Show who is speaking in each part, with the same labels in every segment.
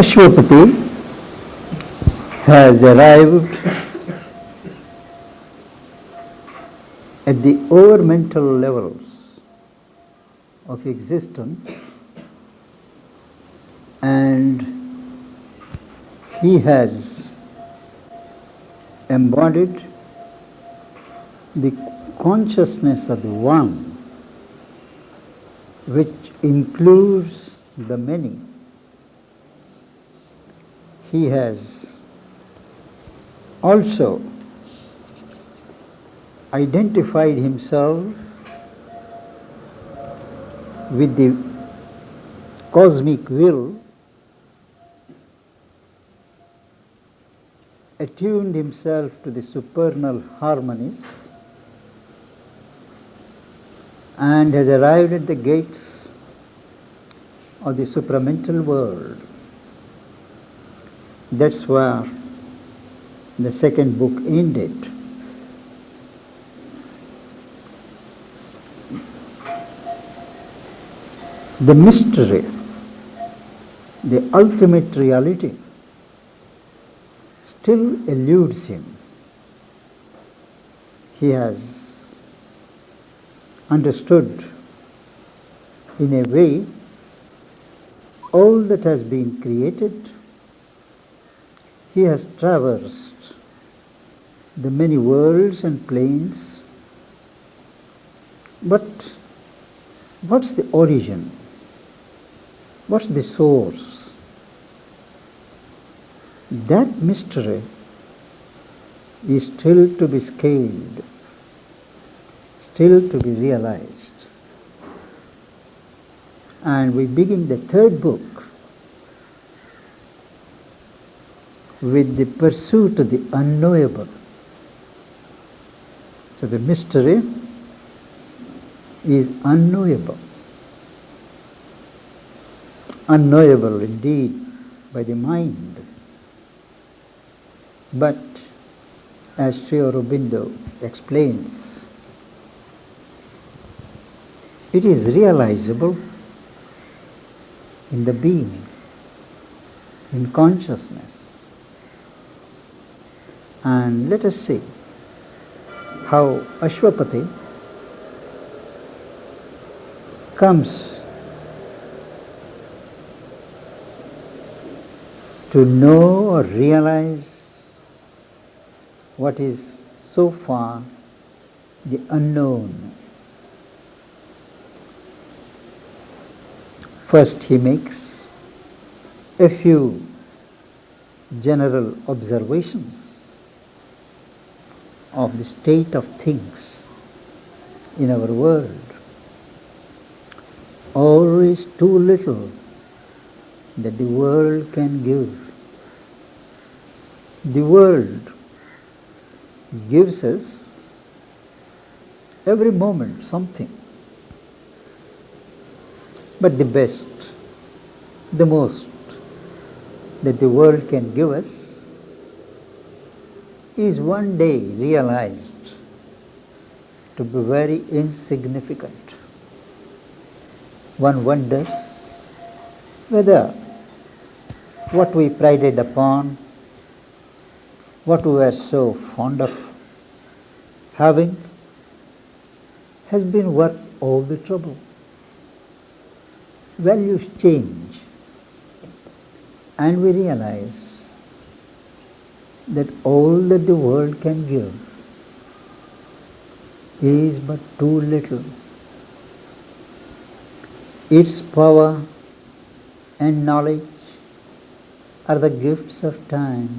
Speaker 1: Ashwapati has arrived at the over-mental levels of existence, and he has embodied the consciousness of the One, which includes the many. He has also identified himself with the cosmic will, attuned himself to the supernal harmonies, and has arrived at the gates of the supramental world. That's where the second book ended. The mystery, the ultimate reality, still eludes him. He has understood in a way all that has been created. He has traversed the many worlds and planes, but what's the origin? What's the source? That mystery is still to be scaled, still to be realized. And we begin the third book with the pursuit of the unknowable. So the mystery is unknowable. Unknowable indeed by the mind. But as Sri Aurobindo explains, it is realizable in the being, in consciousness. And let us see how Ashwapati comes to know or realize what is so far the unknown. First, he makes a few general observations of the state of things in our world. Always too little that the world can give. The world gives us every moment something, but the best, the most that the world can give us is one day realized to be very insignificant. One wonders whether what we prided upon, what we were so fond of having, has been worth all the trouble. Values change, and we realize that all that the world can give is but too little. Its power and knowledge are the gifts of time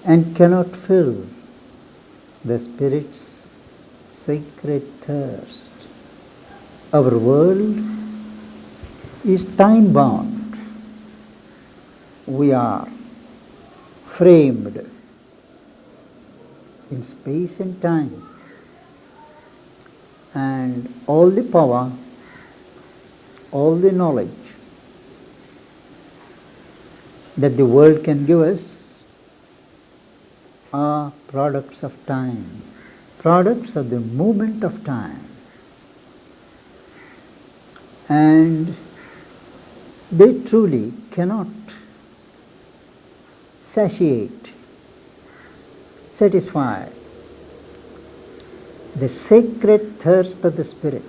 Speaker 1: and cannot fill the spirit's sacred thirst. Our world is time-bound. We are framed in space and time, and all the power, all the knowledge that the world can give us are products of time, products of the movement of time. And they truly cannot satiate, satisfy the sacred thirst of the spirit.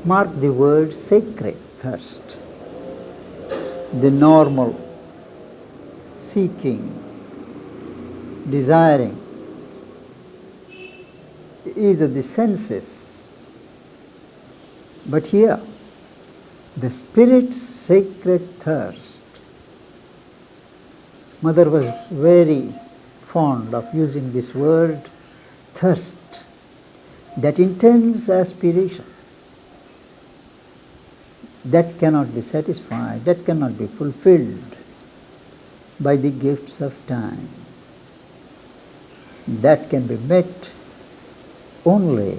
Speaker 1: Mark the word sacred thirst. The normal seeking, desiring is of the senses. But here, the spirit's sacred thirst. Mother was very fond of using this word thirst, that intense aspiration that cannot be satisfied, that cannot be fulfilled by the gifts of time. That can be met only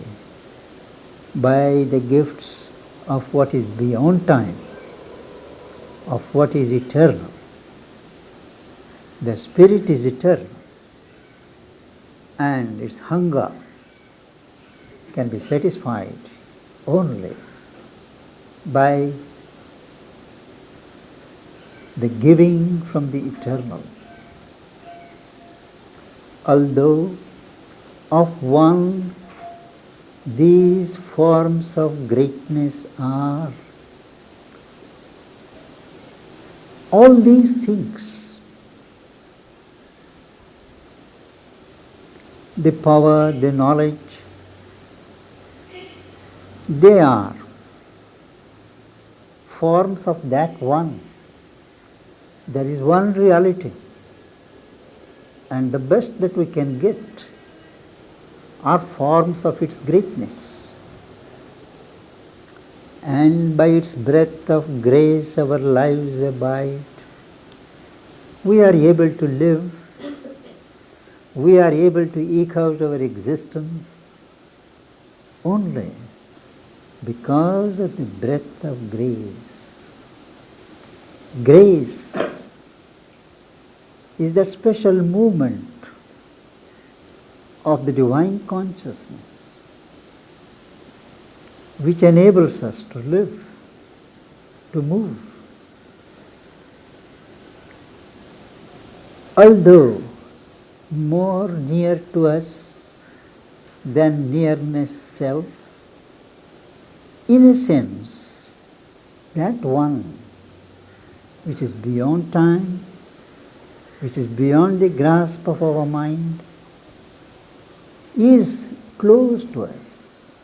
Speaker 1: by the gifts of what is beyond time, of what is eternal. The spirit is eternal, and its hunger can be satisfied only by the giving from the eternal. Although of one these forms of greatness are, all these things, the power, the knowledge, they are forms of that one. There is one reality, and the best that we can get are forms of its greatness. And by its breath of grace our lives abide. We are able to live, we are able to eke out our existence only because of the breath of grace. Grace is that special movement of the divine consciousness which enables us to live, to move. Although more near to us than nearness self, in a sense, that one which is beyond time, which is beyond the grasp of our mind, is close to us,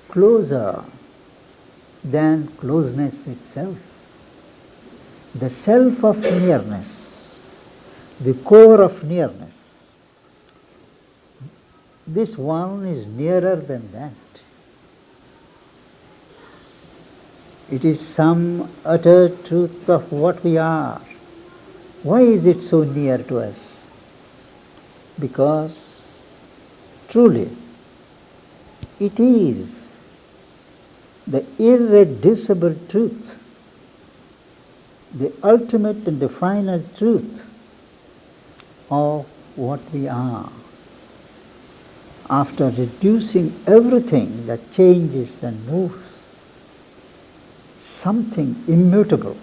Speaker 1: closer than closeness itself. The self of nearness, the core of nearness, this one is nearer than that. It is some utter truth of what we are. Why is it so near to us? Because truly it is the irreducible truth, the ultimate and the final truth of what we are. After reducing everything that changes and moves, something immutable,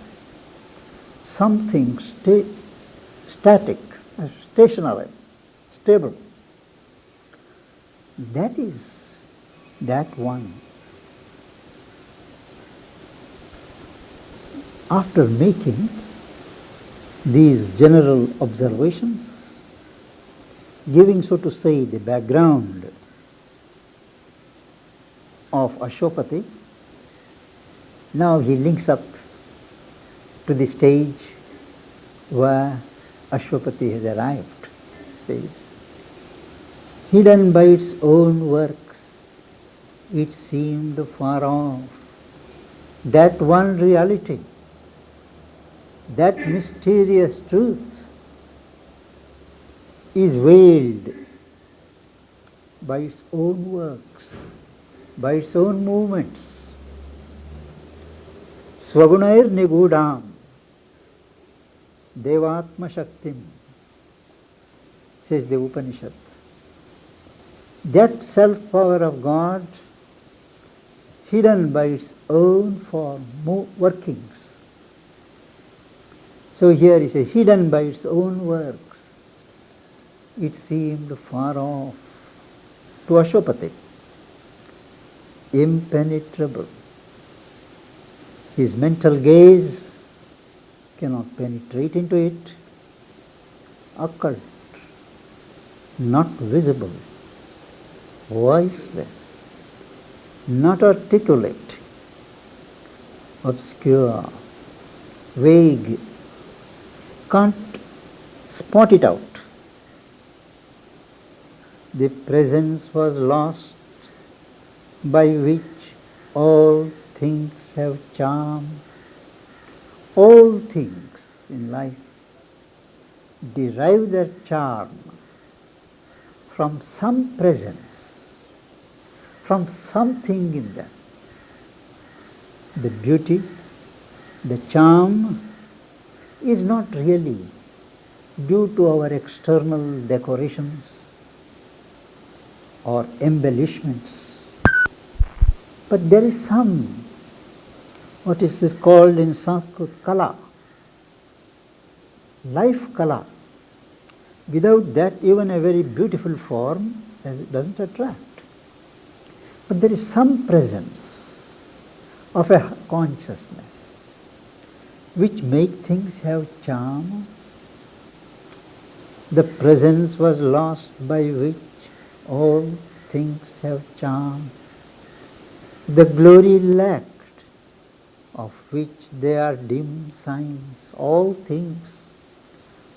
Speaker 1: something static, stationary, stable. That is that one. After making these general observations, giving, so to say, the background of Ashopati, now he links up to the stage where Ashopati has arrived. Says, hidden by its own works, it seemed far off. That one reality, that mysterious truth is veiled by its own works, by its own movements. Swagunair nigudam devatma shaktim, says the Upanishad. That self-power of God hidden by its own form, workings. So here he says, hidden by its own works. It seemed far off to Ashwapati, impenetrable. His mental gaze cannot penetrate into it, occult, not visible, voiceless, not articulate, obscure, vague, can't spot it out. The presence was lost by which all things have charm. All things in life derive their charm from some presence, from something in them. The beauty, the charm is not really due to our external decorations or embellishments, but there is some, what is it called in Sanskrit, kala, life kala. Without that, even a very beautiful form doesn't attract. But there is some presence of a consciousness which make things have charm. The presence was lost by which all things have charm. The glory lacked, of which they are dim signs. All things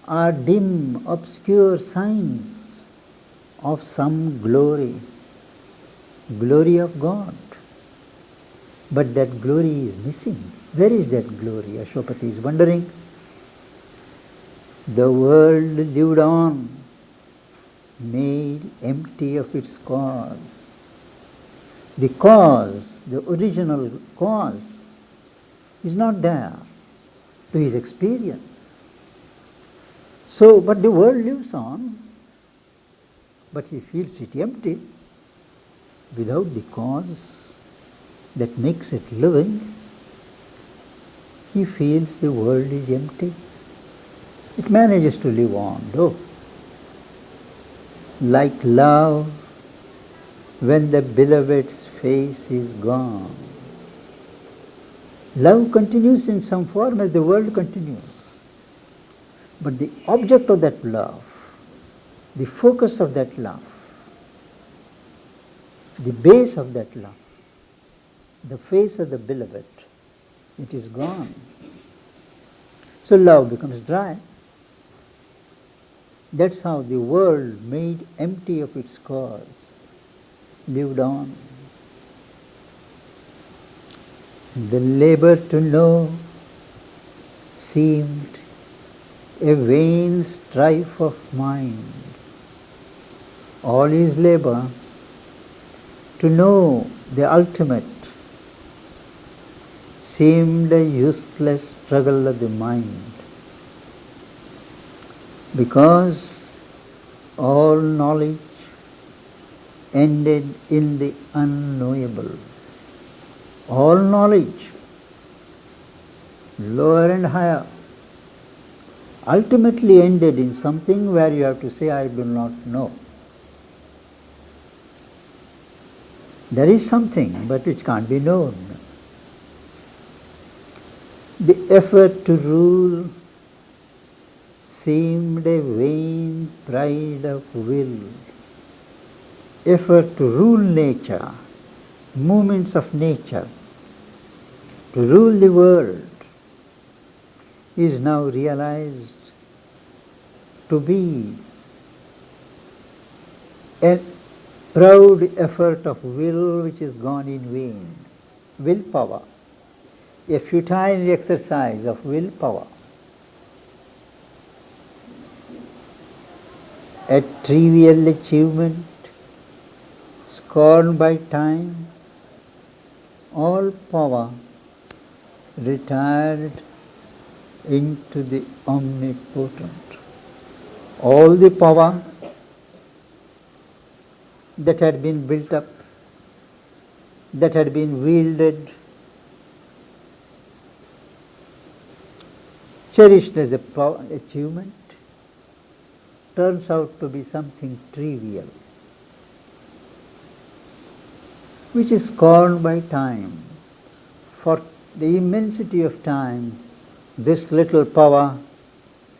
Speaker 1: are dim, obscure signs of some glory, glory of God. But that glory is missing. Where is that glory? Ashwapati is wondering. The world lived on, made empty of its cause. The cause, the original cause, is not there to his experience. So, but the world lives on, but he feels it empty without the cause that makes it living. He feels the world is empty. It manages to live on, though. Like love, when the beloved's face is gone. Love continues in some form as the world continues. But the object of that love, the focus of that love, the base of that love, the face of the beloved, it is gone. So love becomes dry. That's how the world, made empty of its cause, lived on. The labor to know seemed a vain strife of mind. All his labor to know the ultimate seemed a useless struggle of the mind, because all knowledge ended in the unknowable. All knowledge, lower and higher, ultimately ended in something where you have to say, I do not know. There is something, but which can't be known. The effort to rule seemed a vain pride of will. Effort to rule nature, movements of nature, to rule the world, is now realized to be a proud effort of will which is gone in vain. Willpower, a futile exercise of willpower. A trivial achievement, scorned by time, all power retired into the omnipotent. All the power that had been built up that had been wielded, cherished as a achievement, turns out to be something trivial, which is scorned by time. For the immensity of time, this little power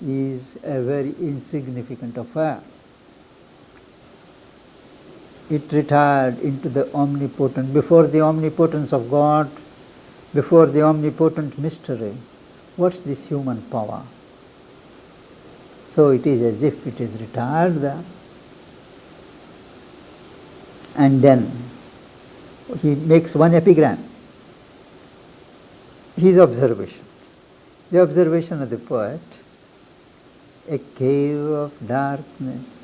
Speaker 1: is a very insignificant affair. It retired into the omnipotent, before the omnipotence of God, before the omnipotent mystery. What's this human power? So it is as if it is retired there. And then he makes one epigram, his observation. The observation of the poet: a cave of darkness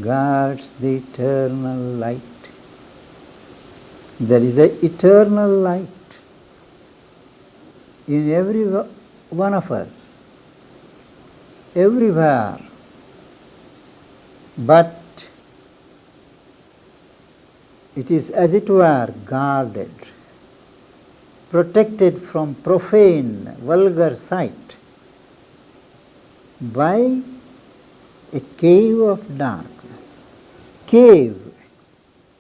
Speaker 1: guards the eternal light. There is an eternal light in every one of us, everywhere, but it is, as it were, guarded, protected from profane, vulgar sight by a cave of darkness. Cave,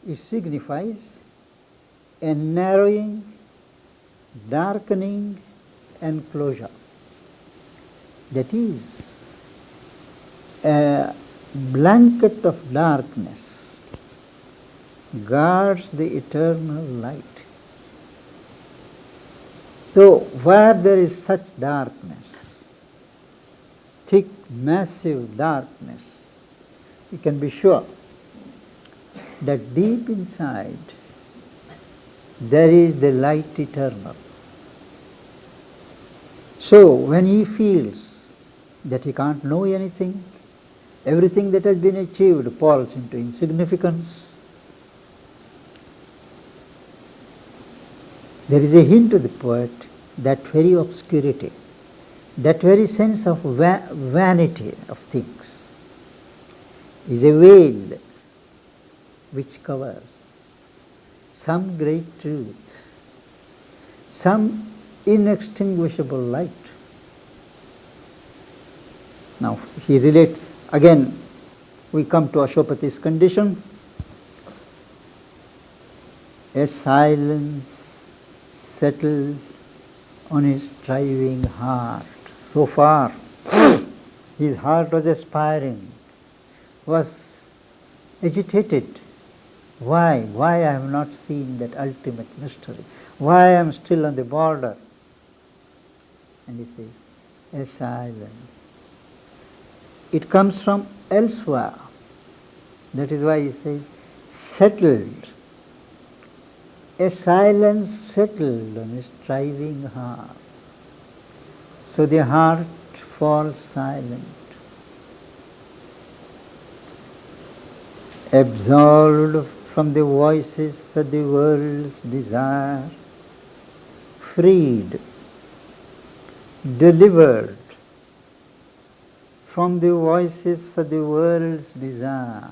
Speaker 1: it signifies a narrowing, darkening enclosure. That is, a blanket of darkness guards the eternal light. So, where there is such darkness, thick, massive darkness, you can be sure that deep inside there is the light eternal. So, when he feels that he can't know anything, everything that has been achieved falls into insignificance, there is a hint to the poet that very obscurity, that very sense of vanity of things is a veil which covers some great truth, some inextinguishable light. Now he relates, again we come to Ashopati's condition, a silence settled on his striving heart. So far his heart was aspiring, was agitated. Why I have not seen that ultimate mystery? Why I am still on the border? And he says, a silence. It comes from elsewhere. That is why he says, settled. A silence settled on a striving heart. So the heart falls silent, absolved from the voices of the world's desire, freed, delivered from the voices of the world's desire.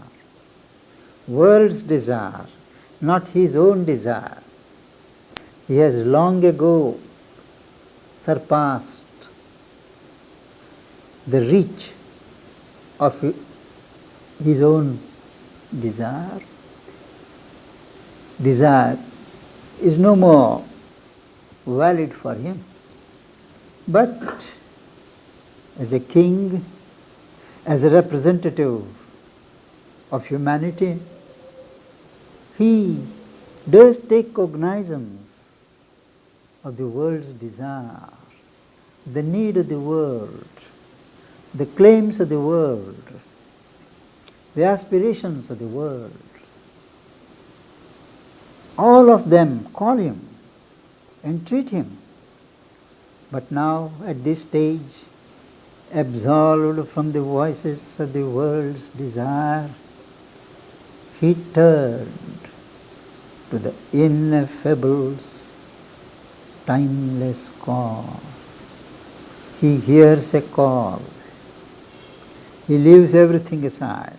Speaker 1: World's desire, not his own desire. He has long ago surpassed the reach of his own desire. Desire is no more valid for him. But as a king, as a representative of humanity, he does take cognizance of the world's desire, the need of the world, the claims of the world, the aspirations of the world. All of them call him, entreat him. But now, at this stage, absolved from the voices of the world's desire, he turned to the ineffable's timeless call. He hears a call. He leaves everything aside.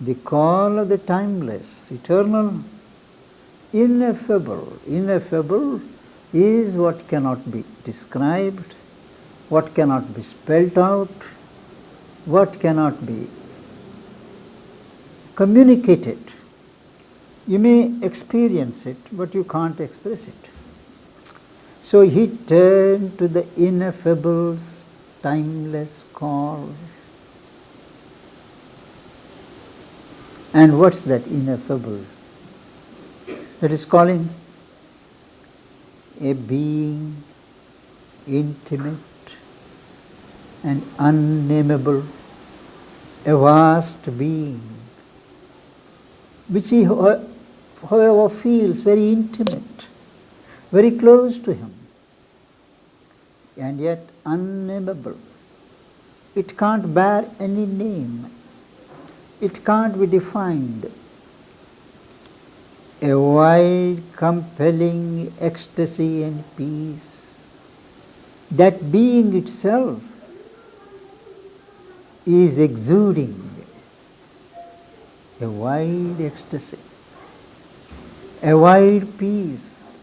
Speaker 1: The call of the timeless, eternal, ineffable. Ineffable is what cannot be described, what cannot be spelt out, what cannot be communicated. You may experience it, but you can't express it. So he turned to the ineffable's timeless call. And what's that ineffable? That is calling a being intimate and unnameable, a vast being, which he, however, feels very intimate, very close to him, and yet unnameable. It can't bear any name. It can't be defined. A wide, compelling ecstasy and peace. That being itself is exuding a wide ecstasy, a wide peace.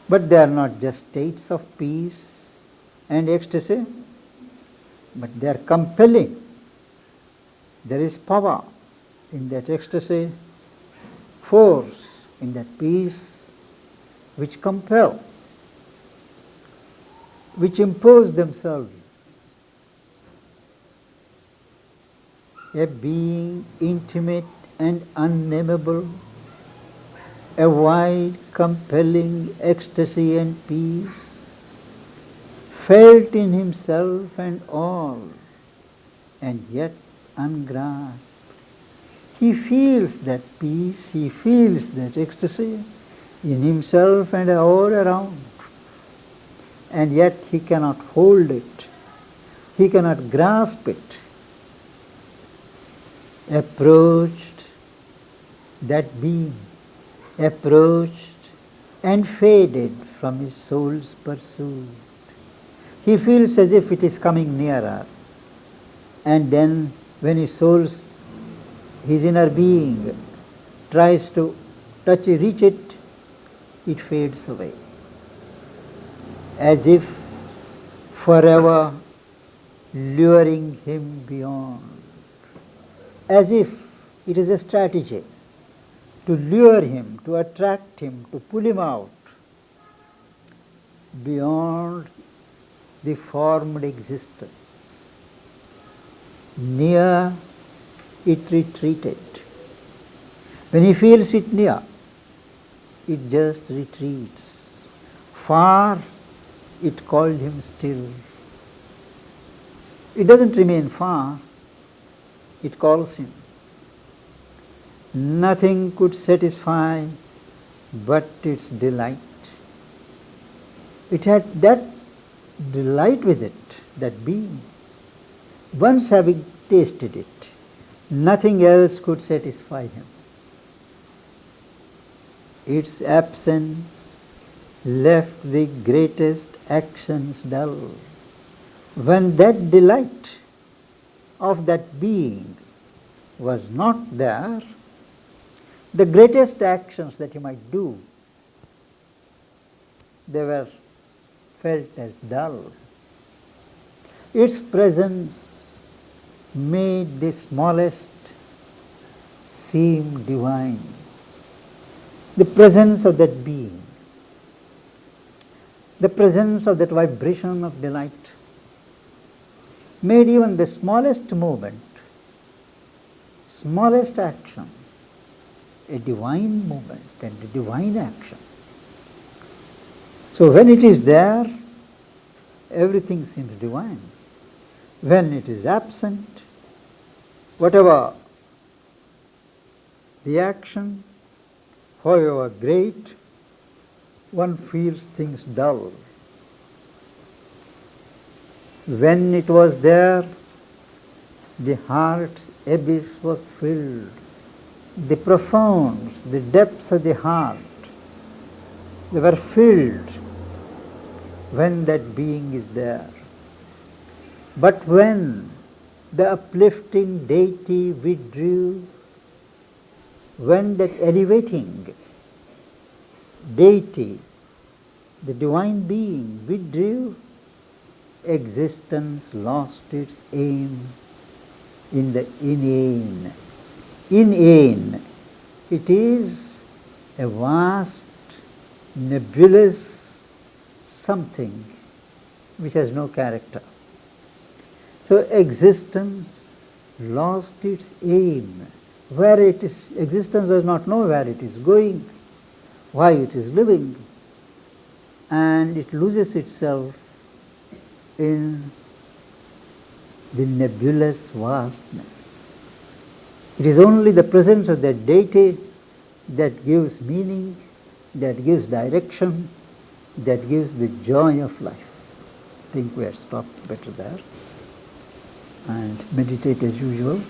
Speaker 1: But they are not just states of peace and ecstasy, but they are compelling. There is power in that ecstasy, force in that peace, which compel, which impose themselves. A being intimate and unnameable, a wide, compelling ecstasy and peace, felt in himself and all, and yet ungrasped. He feels that peace, he feels that ecstasy in himself and all around, and yet he cannot hold it, he cannot grasp it. Approached that being, approached and faded from his soul's pursuit. He feels as if it is coming nearer, and then when his inner being tries to touch it, reach it, it fades away, as if forever luring him beyond, as if it is a strategy to lure him, to attract him, to pull him out beyond the formed existence. Near, it retreated. When he feels it near, it just retreats. Far, it called him still. It doesn't remain far, it calls him. Nothing could satisfy but its delight. It had that delight with it, that being. Once having tasted it, nothing else could satisfy him. Its absence left the greatest actions dull. When that delight of that being was not there, the greatest actions that he might do, they were felt as dull. Its presence made the smallest seem divine. The presence of that being, the presence of that vibration of delight, made even the smallest movement, smallest action, a divine movement and a divine action. So when it is there, everything seems divine. When it is absent, whatever the action, however great, one feels things dull. When it was there, the heart's abyss was filled. The profounds, the depths of the heart, they were filled when that being is there. But when the uplifting deity withdrew, when that elevating deity, the divine being, withdrew, existence lost its aim in the inane. Inane, it is a vast, nebulous something which has no character. So existence lost its aim. Where it is, existence does not know where it is going, why it is living, and it loses itself in the nebulous vastness. It is only the presence of that deity that gives meaning, that gives direction, that gives the joy of life. I think we have stopped better there and meditate as usual.